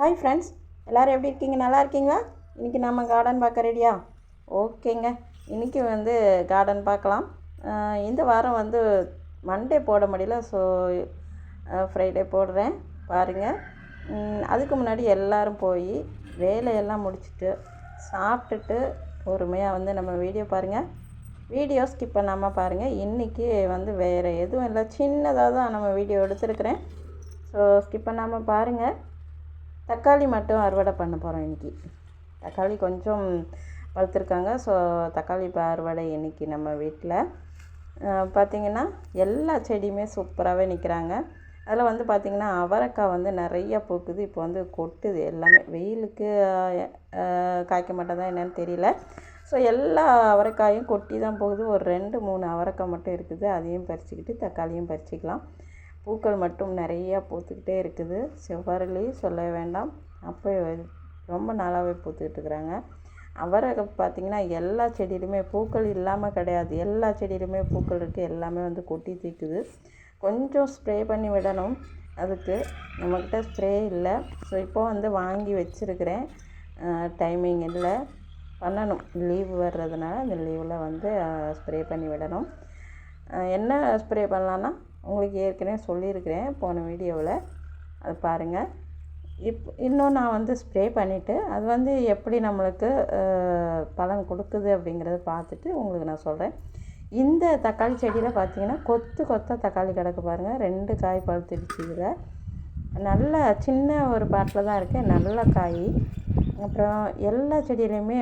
Hi friends, எல்லோரும் எப்படி இருக்கீங்க? நல்லா இருக்கீங்களா? இன்றைக்கி நம்ம கார்டன் பார்க்க ரெடியா? ஓகேங்க. இன்றைக்கி கார்டன் பார்க்கலாம். இந்த வாரம் மண்டே போட முடியல, ஸோ ஃப்ரைடே போடுறேன் பாருங்கள். அதுக்கு முன்னாடி எல்லோரும் போய் வேலையெல்லாம் முடிச்சுட்டு சாப்பிட்டுட்டு பொறுமையாக நம்ம வீடியோ பாருங்கள். வீடியோ ஸ்கிப் பண்ணாமல் பாருங்கள். இன்றைக்கி வேறு எதுவும் இல்லை, சின்னதாக தான் நம்ம வீடியோ எடுத்துருக்கிறேன். ஸோ ஸ்கிப் பண்ணாமல் பாருங்கள். தக்காளி மட்டும் அறுவடை பண்ண போகிறோம் இன்றைக்கி. தக்காளி கொஞ்சம் வளர்த்துருக்காங்க. ஸோ தக்காளி அறுவடை இன்றைக்கி நம்ம வீட்டில் பார்த்திங்கன்னா எல்லா செடியுமே சூப்பராகவே நிற்கிறாங்க. அதில் பார்த்திங்கன்னா அவரைக்காய் நிறைய பூக்குது. இப்போ கொட்டுது எல்லாமே. வெயிலுக்கு காய்க்க மாட்டேதான் என்னன்னு தெரியல. ஸோ எல்லா அவரைக்காயும் கொட்டி தான் போகுது. ஒரு 2-3 அவரைக்காய் மட்டும் இருக்குது. அதையும் பறிச்சுக்கிட்டு தக்காளியும் பறிச்சிக்கலாம். பூக்கள் மட்டும் நிறையா பூத்துக்கிட்டே இருக்குது. செவ்வரளி சொல்ல வேண்டாம், அப்போ ரொம்ப நாளாகவே பூத்துக்கிட்டு இருக்கிறாங்க. அவரை பார்த்திங்கன்னா எல்லா செடியிலுமே பூக்கள் இல்லாமல் கிடையாது. எல்லா செடியிலுமே பூக்கள் இருக்குது. எல்லாமே கொட்டி தீக்குது. கொஞ்சம் ஸ்ப்ரே பண்ணி விடணும். அதுக்கு நம்மக்கிட்ட ஸ்ப்ரே இல்லை. ஸோ இப்போ வாங்கி வச்சுருக்கிறேன். டைமிங் இல்லை, பண்ணணும். லீவு வர்றதுனால இந்த லீவில் ஸ்ப்ரே பண்ணி விடணும். என்ன ஸ்ப்ரே பண்ணலான்னா உங்களுக்கு ஏற்கனவே சொல்லியிருக்கிறேன் போன வீடியோவில், அது பாருங்கள். இன்னும் நான் ஸ்ப்ரே பண்ணிவிட்டு அது எப்படி நம்மளுக்கு பலன் கொடுக்குது அப்படிங்கிறத பார்த்துட்டு உங்களுக்கு நான் சொல்கிறேன். இந்த தக்காளி செடியில் பார்த்திங்கன்னா கொத்தாக தக்காளி கிடக்கு பாருங்கள். 2 காய் பழுத்துடுச்சு. இதில் நல்ல சின்ன ஒரு பாட்டில் தான் இருக்குது, நல்ல காய். அப்புறம் எல்லா செடியிலையுமே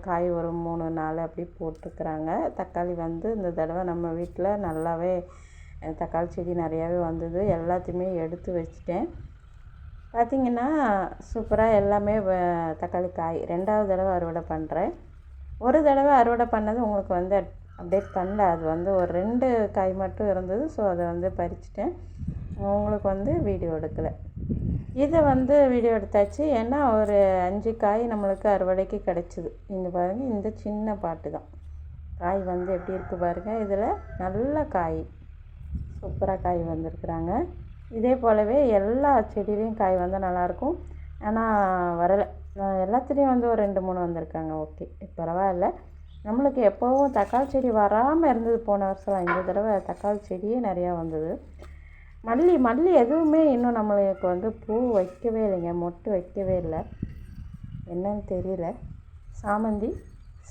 காய் ஒரு 3-4 அப்படி போட்டிருக்குறாங்க. தக்காளி இந்த தடவை நம்ம வீட்டில் நல்லாவே தக்காளி செடி நிறையாவே வந்தது. எல்லாத்தையுமே எடுத்து வச்சுட்டேன். பார்த்திங்கன்னா சூப்பராக எல்லாமே தக்காளி காய் 2வது தடவை அறுவடை பண்ணுறேன். ஒரு தடவை அறுவடை பண்ணது உங்களுக்கு அப்டேட் பண்ணல. அது ஒரு 2 காய் மட்டும் இருந்தது. ஸோ அதை பறிச்சிட்டேன். உங்களுக்கு வீடியோ எடுக்கலை. இதை வீடியோ எடுத்தாச்சு. ஏன்னா ஒரு 5 காய் நம்மளுக்கு அறுவடைக்கு கிடச்சிது. இங்கே பாருங்கள், இந்த சின்ன பாட்டு தான் காய் எப்படி இருக்குது பாருங்கள். இதில் நல்ல காய், சூப்பராக காய் வந்திருக்குறாங்க. இதே போலவே எல்லா செடியிலையும் காய் நல்லாயிருக்கும். ஆனால் வரலை. எல்லாத்துலேயும் ஒரு 2-3 வந்திருக்காங்க. ஓகே, பரவாயில்ல. நம்மளுக்கு எப்போவும் தக்காளி செடி வராமல் இருந்தது போன வருஷம். இந்த தடவை தக்காளி செடியே நிறையா வந்தது. மல்லி எதுவுமே இன்னும் நம்மளுக்கு பூ வைக்கவே இல்லைங்க, மொட்டு வைக்கவே இல்லை. என்னன்னு தெரியல.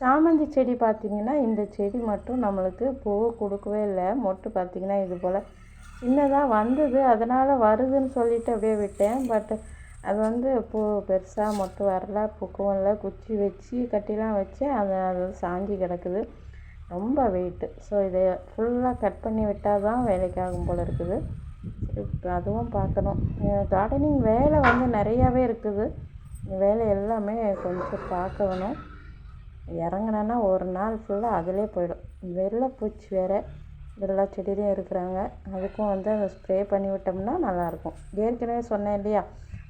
சாமந்தி செடி பார்த்திங்கன்னா இந்த செடி மட்டும் நம்மளுக்கு பூ கொடுக்கவே இல்லை. மொட்டு பார்த்திங்கன்னா இது போல் சின்னதாக வந்தது. அதனால் வருதுன்னு சொல்லிவிட்டு அப்படியே விட்டேன். பட் அது பூ பெருசாக மொட்டு வரல, பூக்கவும் இல்லை. குச்சி வச்சு கட்டிலாம் வச்சு அது சாஞ்சி கிடக்குது. ரொம்ப வெயிட்டு. ஸோ இதை ஃபுல்லாக கட் பண்ணி விட்டால் தான் வேலைக்காகும் போல் இருக்குது. அதுவும் பார்க்கணும். கார்டனிங் வேலை நிறையாவே இருக்குது. வேலை எல்லாமே கொஞ்சம் பார்க்க வேணும். இறங்கினேன்னா ஒரு நாள் ஃபுல்லாக அதிலே போயிடும். வெள்ளைப்பூச்சி வேறு எல்லா செடியிலையும் இருக்கிறாங்க. அதுக்கும் அதை ஸ்ப்ரே பண்ணி விட்டோம்னா நல்லாயிருக்கும். ஏற்கனவே சொன்னேன் இல்லையா,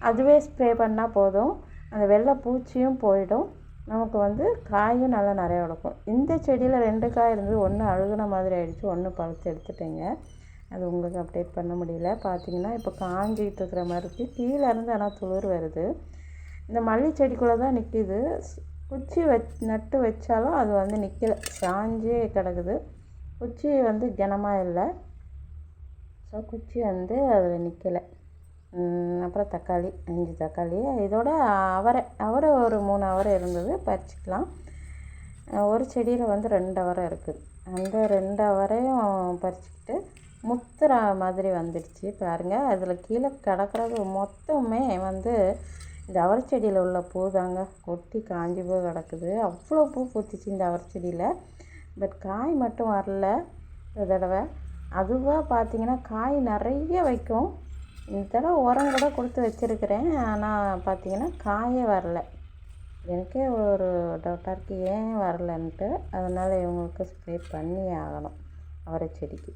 அதுவே ஸ்ப்ரே பண்ணால் போதும், அந்த வெள்ளைப்பூச்சியும் போயிடும். நமக்கு காயும் நல்லா நிறையா கொடுக்கும். இந்த செடியில் 2 காய் இருந்தது. ஒன்று அழுகுன மாதிரி ஆகிடுச்சு, ஒன்று பழுத்து எடுத்துட்டேங்க. அது உங்களுக்கு அப்டேட் பண்ண முடியல. பார்த்திங்கன்னா இப்போ காஞ்சிக்கிட்டு இருக்கிற மாதிரி இருக்குது. கீழே இருந்து ஆனால் துளிர் வருது. இந்த மல்லி செடிக்குள்ளே தான் நிற்கிது. குச்சி நட்டு வச்சாலும் அது நிற்கலை, சாஞ்சே கிடக்குது. குச்சி கனமாக இல்லை. ஸோ குச்சி அதில் நிற்கலை. அப்புறம் தக்காளி 5 தக்காளி. இதோட அவரை ஒரு 3 அவரை இருந்தது, பறிச்சிக்கலாம். ஒரு செடியில் 2 அவரை இருக்குது. அந்த 2 அவரையும் பறிச்சுக்கிட்டு முத்துற மாதிரி வந்துடுச்சு பாருங்கள். அதில் கீழே கிடக்கிறது மொத்தமே இந்த அவரை செடியில் உள்ள பூ தாங்க. கொட்டி காஞ்சி போய் கிடக்குது. அவ்வளோ பூ பூத்துச்சு இந்த அவரை செடியில். பட் காய் மட்டும் வரல இந்த தடவை. அதுவாக பார்த்திங்கன்னா காய் நிறைய வைக்கும். இந்த தடவை உரம் கூட கொடுத்து வச்சுருக்கிறேன். ஆனால் பார்த்திங்கன்னா காயே வரல. எனக்கே ஒரு டவுட்டாக இருக்குது, ஏன் வரலன்ட்டு. அதனால் இவங்களுக்கு ஸ்ப்ரே பண்ணி ஆகணும் அவரை செடிக்கு.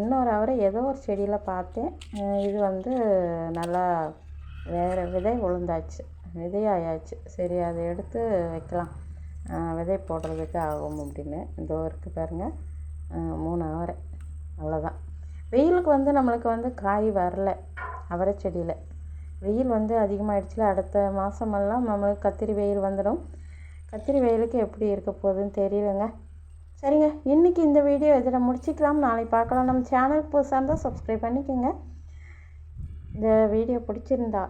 இன்னொரு அவரை ஏதோ ஒரு செடியில் பார்த்தேன். இது நல்லா வேறு விதை விழுந்தாச்சு, விதையாயாச்சு. சரி, அதை எடுத்து வைக்கலாம், விதை போடுறதுக்கு ஆகும் அப்படின்னு. இதோ இருக்குது பாருங்கள், 3 அவரை. அவ்வளோதான். வெயிலுக்கு நம்மளுக்கு காய் வரல அவரை செடியில். வெயில் வந்து அதிகமாகிடுச்சுல, அடுத்த மாதமெல்லாம் நம்மளுக்கு கத்திரி வெயில் வந்துடும். கத்திரி வெயிலுக்கு எப்படி இருக்க போகுதுன்னு தெரியலங்க. சரிங்க, இன்றைக்கி இந்த வீடியோ இதில் முடிச்சிக்கலாம். நாளைக்கு பார்க்கலாம். நம்ம சேனலுக்கு புதுசாக இருந்தால் சப்ஸ்கிரைப் பண்ணிக்கோங்க. இந்த வீடியோ பிடிச்சிருந்தா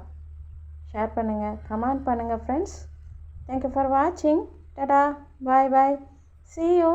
ஷேர் பண்ணுங்கள், கமெண்ட் பண்ணுங்கள் ஃப்ரெண்ட்ஸ். தேங்க்யூ ஃபார் வாட்சிங். டாடா, பாய் பாய், see you.